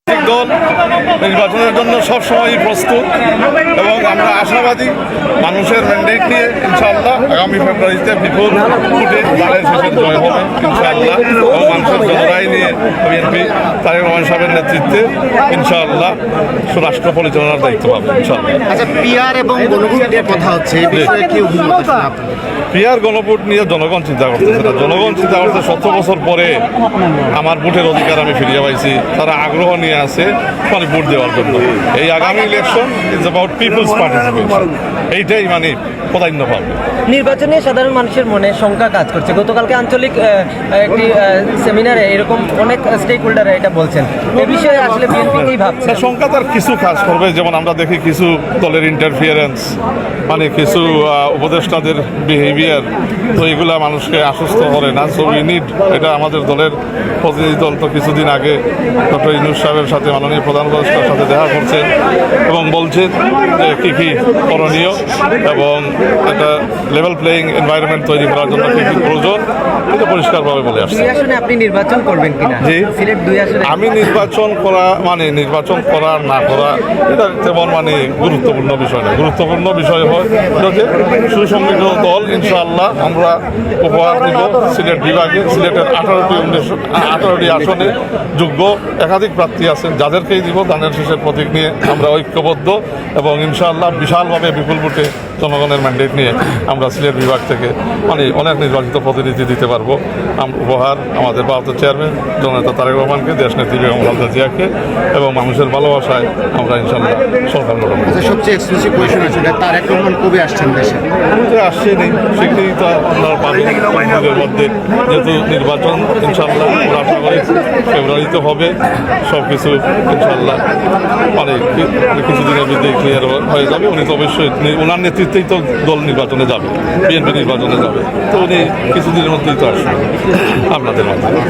দল নির্বাচনের জন্য সবসময়ই প্রস্তুত এবং আমরা আশাবাদী মানুষের ম্যান্ডেট নিয়ে ইনশাআল্লাহ আগামী ফেব্রুয়ারিতে বিপুল ভোটে দলের শেষে জয় হবে ইনশাআল্লাহ এবং মানুষের জনরাই নিয়ে বিএনপি তারেক রহমান সাহেবের নেতৃত্বে ইনশাআল্লাহ রাষ্ট্র পরিচালনার দায়িত্ব পাবে ইনশাআল্লাহ। আচ্ছা, পিআর এবং গণভোটের কথা হচ্ছে, এই বিষয়ে কি অভিমত আছে আপনার? পিআর গণভোট নিয়ে জনগণ চিন্তা করতেছে না। জনগণ চিন্তা করতে 17 বছর পরে আমার ভোটের অধিকার আমি ফিরিয়ে পাইছি, তারা আগ্রহ নিয়ে আছে মানে ভোট দেওয়ার জন্য। এই আগামী election is about people's participation, এইটাই মানে প্রাধান্য পাবে। নির্বাচনে সাধারণ মানুষের মনে শঙ্কা কাজ করছে। গতকালকে আঞ্চলিক একটি সেমিনারে এরকম অনেক স্টেক হোল্ডাররা এটা বলছেন। এ বিষয়ে আসলে বিএনপি কি ভাবছে? শঙ্কা তার কিছু কাজ করবে, যেমন আমরা দেখি কিছু দলের ইন্টারফিয়ারেন্স, মানে কিছু উপদেষ্টাদের বিহেভিয়ার, তো এগুলা মানুষকে আশ্বস্ত করে না। সো উই নিড, এটা আমাদের দলের প্রতিনিধি দল তো কিছুদিন আগে ডক্টর ইউনূস সাহেবের সাথে মাননীয় প্রধান উপদেষ্টার সাথে দেখা করছেন এবং বলছেন যে কী কী করণীয় এবং একটা লেভেল প্লেয়িং এনভায়রনমেন্ট তৈরি করার জন্য কী কী প্রয়োজন এটা পরিষ্কারভাবে বলে আসছে। 2 আসনে আপনি নির্বাচন করবেন কিনা? জি, সিলেট 2 আসনে আমি নির্বাচন করা মানে নির্বাচন করা না করা এটা তেমন মানে গুরুত্বপূর্ণ বিষয় না। গুরুত্বপূর্ণ বিষয় হয় যে সুসংগঠিত দল ইনশাআল্লাহ আমরা উপহার দিব সিলেট বিভাগে। সিলেটের 18টি আসনে যোগ্য একাধিক প্রার্থী আছেন, যাদেরকেই দিব ধানের শীষের প্রতীক নিয়ে আমরা ঐক্যবদ্ধ এবং ইনশাআল্লাহ বিশালভাবে বিপুল ভোটে জনগণের ম্যান্ডেট নিয়ে আমরা সিলেট বিভাগ থেকে মানে অনেক নির্বাচিত প্রতিনিধি দিতে পারবো। উপহার আমাদের ভারতের চেয়ারম্যান জননেতা তারেক রহমানকে, দেশনেত্রী বেগম খালেদা জিয়াকে এবং মানুষের ভালোবাসায় আমরা ইনশাআল্লাহ সরকার গঠন করব। সবচেয়ে এক্সক্লুসিভ কোয়েশন আছে, তারেক রহমান কবে আসছেন দেশে? আসছেনি, সেটাই তো আপনারা পাবেন এর মধ্যে, যেহেতু নির্বাচন ইনশাআল্লাহ আমরা আশা করি ফেব্রুয়ারিতে হবে। সব কিছু ইনশাআল্লাহ মানে কিছুদিনের মধ্যে ক্লিয়ার হয়ে যাবে। উনি তো অবশ্যই ওনার নেতৃত্বেই তো দল নির্বাচনে যাবে, বিএনপি নির্বাচনে যাবে, তো উনি কিছুদিনের মধ্যেই তো আসবেন আপনাদের মাধ্যমে।